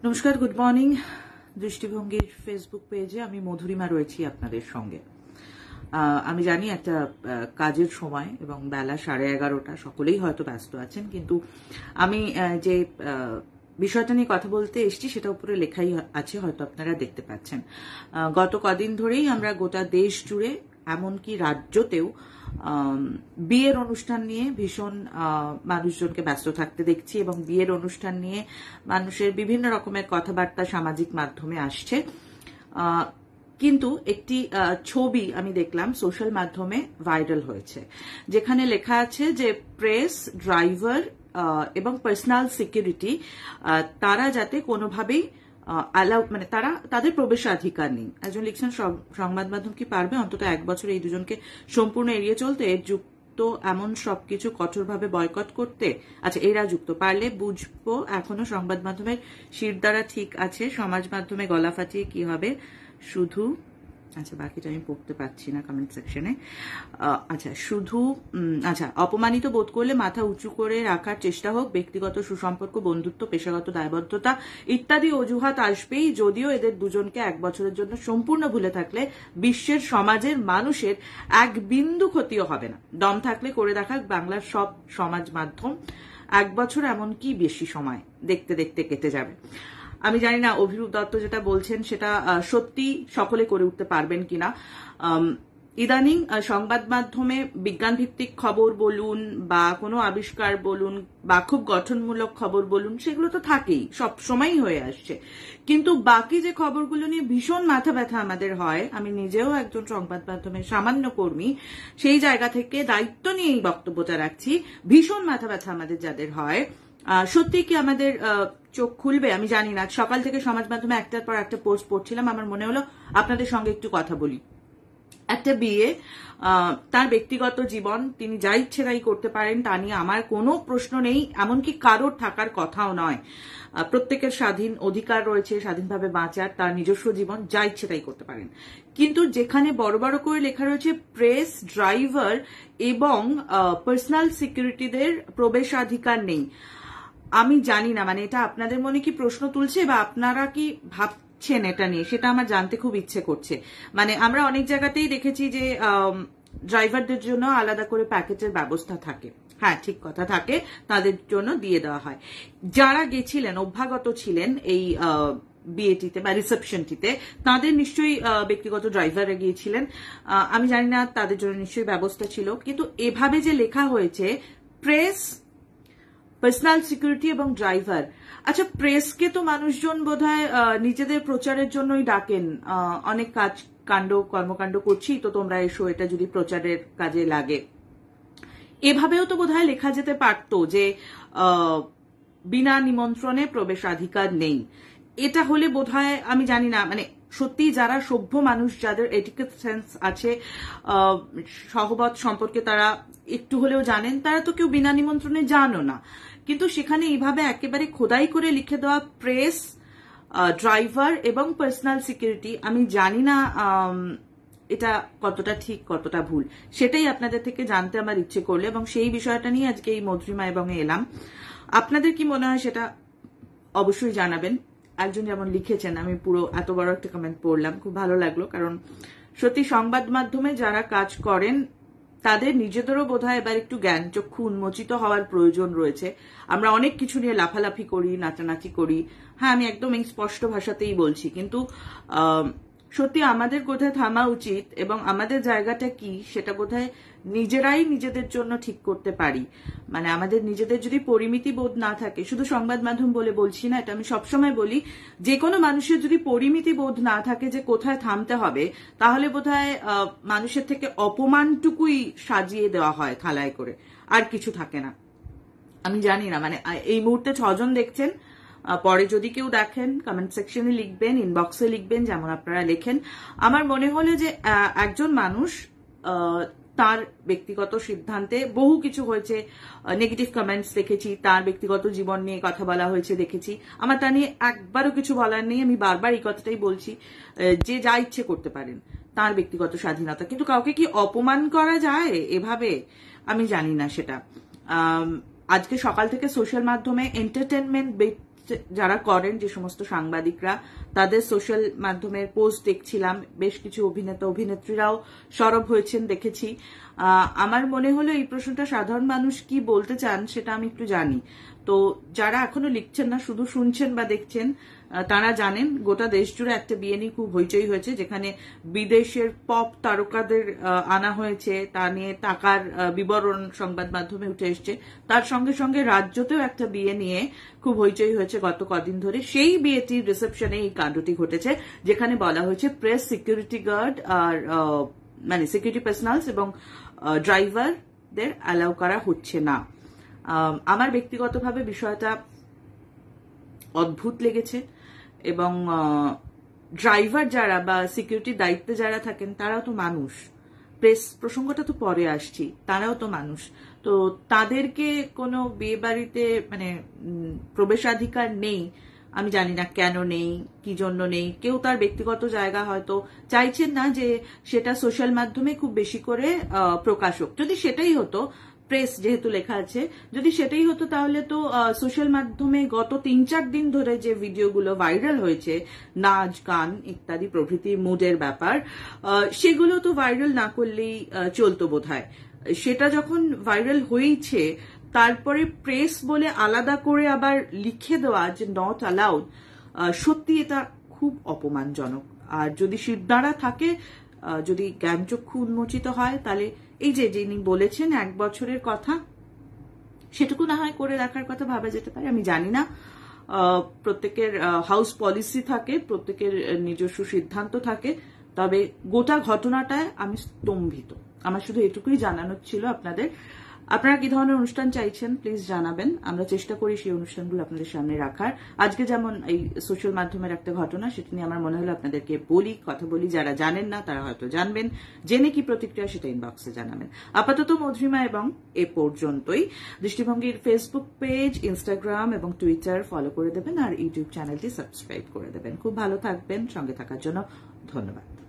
নমস্কার, good morning. দৃষ্টিভঙ্গির Facebook পেজে আমি মধুরিমা রয়েছি আপনাদের সঙ্গে। আমি জানি একটা কাজের সময় এবং বেলা 11:30, সকলেই হয়তো ব্যস্ত আছেন, কিন্তু আমি যে বিষয়টা নিয়ে কথা বলতে এসেছি সেটা উপরে লেখাই আছে, হয়তো আপনারা দেখতে পাচ্ছেন। গত কদিন ধরেই আমরা গোটা দেশ জুড়ে, এমনকি রাজ্যতেও বিয়ের অনুষ্ঠান নিয়ে ভীষণ মানুষজনকে ব্যস্ত থাকতে দেখছি, এবং বিয়ের অনুষ্ঠান নিয়ে মানুষের বিভিন্ন রকমের কথাবার্তা সামাজিক মাধ্যমে আসছে। কিন্তু একটি ছবি আমি দেখলাম সোশ্যাল মাধ্যমে ভাইরাল হয়েছে, যেখানে লেখা আছে যে প্রেস, ড্রাইভার এবং পার্সোনাল সিকিউরিটি তারা যাতে কোনোভাবেই মানে তাদের প্রবেশাধিকার নেই। একজন লিখছেন, সংবাদ মাধ্যম কি পারবে অন্তত 1 বছর এই দুজনকে সম্পূর্ণ এড়িয়ে চলতে, এর যুক্ত এমন সবকিছু কঠোরভাবে বয়কট করতে? আচ্ছা, এরা যুক্ত, পারলে বুঝবো এখনো সংবাদ মাধ্যমের শিরদাঁড়া ঠিক আছে, সমাজ মাধ্যমে গলা ফাটিয়ে কি হবে শুধু। আচ্ছা, বাকিটা আমি পড়তে পারছি না কমেন্ট সেকশনে। আচ্ছা, অপমানিত বোধ করলে মাথা উঁচু করে রাখার চেষ্টা হোক, ব্যক্তিগত সুসম্পর্ক, বন্ধুত্ব, পেশাগত দায়বদ্ধতা ইত্যাদি অজুহাত আসবেই, যদিও এদের দুজনকে 1 বছরের জন্য সম্পূর্ণ ভুলে থাকলে বিশ্বের সমাজের মানুষের এক বিন্দু ক্ষতিও হবে না। দম থাকলে করে দেখাক বাংলার সব সমাজ মাধ্যম। 1 বছর এমনকি বেশি সময় দেখতে দেখতে কেটে যাবে। আমি জানি না অভিরূপ দত্ত যেটা বলছেন সেটা সত্যি সকলে করে উঠতে পারবেন কিনা। ইদানিং সংবাদ মাধ্যমে বিজ্ঞান ভিত্তিক খবর বলুন বা কোনো আবিষ্কার বলুন বা খুব গঠনমূলক খবর বলুন, সেগুলো তো থাকেই, সব সময়ই হয়ে আসছে। কিন্তু বাকি যে খবরগুলো নিয়ে ভীষণ মাথা ব্যথা আমাদের হয়, আমি নিজেও একজন সংবাদ মাধ্যমের সামান্য কর্মী, সেই জায়গা থেকে দায়িত্ব নিয়ে এই বক্তব্যটা রাখছি। ভীষণ মাথা ব্যথা আমাদের যাদের হয়, সত্যি কি আমাদের চোখ খুলবে আমি জানি না। সকাল থেকে সমাজ মাধ্যমে একটার পর একটা পোস্ট পড়ছিলাম, আমার মনে হলো আপনাদের সঙ্গে একটু কথা বলি। একটা বিয়ে, তার ব্যক্তিগত জীবন, তিনি যা ইচ্ছে তাই করতে পারেন, তা নিয়ে আমার কোনো প্রশ্ন নেই, এমনকি কারোর থাকার কথাও নয়। প্রত্যেকের স্বাধীন অধিকার রয়েছে স্বাধীনভাবে বাঁচার, তার নিজস্ব জীবন, যা ইচ্ছে তাই করতে পারেন। কিন্তু যেখানে বড় বড় করে লেখা রয়েছে প্রেস, ড্রাইভার এবং পার্সোনাল সিকিউরিটিদের প্রবেশাধিকার নেই, আমি জানি না, মানে এটা আপনাদের মনে কি প্রশ্ন তুলছে বা আপনারা কি ভাবছেন এটা নিয়ে, সেটা আমার জানতে খুব ইচ্ছে করছে। মানে আমরা অনেক জায়গাতেই দেখেছি যে ড্রাইভারদের জন্য আলাদা করে প্যাকেটের ব্যবস্থা থাকে, হ্যাঁ ঠিক কথা, থাকে, তাদের জন্য দিয়ে দেওয়া হয়। যারা গেছিলেন, অভ্যাগত ছিলেন এই বিয়েটিতে বা রিসেপশনটিতে, তাদের নিশ্চয়ই ব্যক্তিগত ড্রাইভারে গিয়েছিলেন, আমি জানি না, তাদের জন্য নিশ্চয়ই ব্যবস্থা ছিল। কিন্তু এভাবে যে লেখা হয়েছে প্রেস, পার্সোনাল সিকিউরিটি এবং ড্রাইভার। আচ্ছা, প্রেসকে তো মানুষজন বোধহয় নিজেদের প্রচারের জন্যই ডাকেন, অনেক কর্মকাণ্ড করছি তো তোমরা এসো, এটা যদি প্রচারের কাজে লাগে। এভাবেও তো বোধহয় লেখা যেতে পারতো যে বিনা নিমন্ত্রণে প্রবেশাধিকার নেই। এটা হলে বোধহয়, আমি জানি না, মানে সত্যি যারা সভ্য মানুষ, যাদের এটিকেট সেন্স আছে, সহবত সম্পর্কে তারা একটু হলেও জানেন, তারা তো কেউ বিনা নিমন্ত্রণে জানো না। কিন্তু সেখানে এইভাবে একেবারে খোদাই করে লিখে দেওয়া প্রেস, ড্রাইভার এবং পার্সোনাল সিকিউরিটি, আমি জানি না এটা কতটা ঠিক কতটা ভুল, সেটাই আপনাদের থেকে জানতে আমার ইচ্ছে করলো, এবং সেই বিষয়টা নিয়ে আজকে এই মধুরিমা এবং এলাম। আপনাদের কি মনে হয় সেটা অবশ্যই জানাবেন। একজন যেমন লিখেছেন, আমি পুরো এত বড় একটা কমেন্ট পড়লাম, খুব ভালো লাগলো, কারণ সত্যি সংবাদ মাধ্যমে যারা কাজ করেন তাদের নিজেদেরও বোধহয় এবার একটু জ্ঞান চক্ষু উন্মোচিত হওয়ার প্রয়োজন রয়েছে। আমরা অনেক কিছু নিয়ে লাফালাফি করি, নাচানাচি করি, হ্যাঁ আমি একদম এই স্পষ্ট ভাষাতেই বলছি, কিন্তু সত্যি আমাদের কোথায় থামা উচিত এবং আমাদের জায়গাটা কি সেটা বোধহয় নিজেরাই নিজেদের জন্য ঠিক করতে পারি। মানে আমাদের নিজেদের যদি পরিমিতি বোধ না থাকে, শুধু সংবাদ মাধ্যম বলে বলছি না, এটা আমি সবসময় বলি, যে কোনো মানুষের যদি পরিমিতি বোধ না থাকে যে কোথায় থামতে হবে, তাহলে বোধহয় মানুষের থেকে অপমানটুকুই সাজিয়ে দেওয়া হয় থালায় করে, আর কিছু থাকে না। আমি জানি না, মানে এই মুহূর্তে 6 জন দেখছেন, পরে যদি কেউ দেখেন কমেন্ট সেকশনে লিখবেন, ইনবক্সে লিখবেন, যেমন আপনারা লেখেন। আমার মনে হলো যে একজন মানুষ তার ব্যক্তিগত সিদ্ধান্তে বহু কিছু হয়েছে, নেগেটিভ কমেন্টস দেখেছি, তার ব্যক্তিগত জীবন নিয়ে কথা বলা হয়েছে দেখেছি, আমার তা নিয়ে একবারও কিছু বলার নেই। আমি বারবার এই কথাটাই বলছি, যে যা ইচ্ছে করতে পারেন, তার ব্যক্তিগত স্বাধীনতা, কিন্তু কাউকে কি অপমান করা যায় এভাবে? আমি জানি না সেটা। আজকে সকাল থেকে সোশ্যাল মাধ্যমে এন্টারটেনমেন্ট যারা করেন, যে সমস্ত সাংবাদিকরা, তাদের সোশ্যাল মাধ্যমের পোস্ট দেখছিলাম, বেশ কিছু অভিনেতা অভিনেত্রীরাও সরব হয়েছেন দেখেছি। আমার মনে হলো এই প্রশ্নটা সাধারণ মানুষ কি বলতে চান সেটা আমি একটু জানি। তো যারা এখনো লিখছেন না, শুধু শুনছেন বা দেখছেন, তারা জানেন গোটা দেশ জুড়ে একটা বিয়ে নিয়ে খুব হইচই হয়েছে, যেখানে বিদেশের পপ তারকাদের আনা হয়েছে, তা নিয়ে টাকার বিবরণ সংবাদ মাধ্যমে উঠে এসছে। তার সঙ্গে সঙ্গে রাজ্যতেও একটা বিয়ে নিয়ে খুব হইচই হয়েছে গত কদিন ধরে। সেই বিয়েটির রিসেপশনে এই কাণ্ডটি ঘটেছে, যেখানে বলা হয়েছে প্রেস, সিকিউরিটি গার্ড আর মানে সিকিউরিটি পার্সোনালস এবং ড্রাইভারদের অ্যালাউ করা হচ্ছে না। আমার ব্যক্তিগতভাবে বিষয়টা অদ্ভুত লেগেছে, এবং ড্রাইভার যারা বা সিকিউরিটির দায়িত্বে যারা থাকেন তারাও তো মানুষ। প্রেস প্রসঙ্গটা তো পরে আসছি, তারাও তো মানুষ। তো তাদেরকে কোনো বিয়ে বাড়িতে মানে প্রবেশাধিকার নেই, আমি জানি না কেন নেই, কি জন্য নেই। কেউ তার ব্যক্তিগত জায়গা হয়তো চাইছেন না যে সেটা সোশ্যাল মাধ্যমে খুব বেশি করে প্রকাশ হোক। যদি সেটাই হতো, প্রেস যেহেতু লেখা আছে, যদি সেটাই হতো তাহলে তো সোশ্যাল মাধ্যমে গত 3-4 দিন ধরে যে ভিডিওগুলো ভাইরাল হয়েছে, নাচ গান ইত্যাদি প্রভৃতি মুডের ব্যাপার, সেগুলো তো ভাইরাল না করলেই চলতো বোধহয়। সেটা যখন ভাইরাল হয়েছে, তারপরে প্রেস বলে আলাদা করে আবার লিখে দেওয়া যে নট অ্যালাউড, সত্যি এটা খুব অপমানজনক। আর যদি শিরদাঁড়া থাকে, যদি জ্ঞানচক্ষু উন্মোচিত হয়, তাহলে এই যে যিনি বলেছেন 1 বছরের কথা, সেটুকু না হয় করে রাখার কথা ভাবা যেতে পারে। আমি জানি না, প্রত্যেকের হাউস পলিসি থাকে, প্রত্যেকের নিজস্ব সিদ্ধান্ত থাকে, তবে গোটা ঘটনাটায় আমি স্তম্ভিত। আমার শুধু এটুকুই জানানোর ছিল আপনাদের। আপনারা কি ধরনের অনুষ্ঠান চাইছেন প্লিজ জানাবেন, আমরা চেষ্টা করি সেই অনুষ্ঠানগুলো আপনাদের সামনে রাখার। আজকে যেমন এই সোশ্যাল মাধ্যমের একটা ঘটনা, সেটা নিয়ে আমার মনে হলো আপনাদেরকে কথা বলি। যারা জানেন না তারা হয়তো জানবেন, জেনে কি প্রতিক্রিয়া সেটা ইনবক্সে জানাবেন। আপাতত মধুরিমা এবং এ পর্যন্তই। দৃষ্টিভঙ্গির ফেসবুক পেজ, ইনস্টাগ্রাম এবং টুইটার ফলো করে দেবেন, আর ইউটিউব চ্যানেলটি সাবস্ক্রাইব করে দেবেন। খুব ভালো থাকবেন, সঙ্গে থাকার জন্য ধন্যবাদ।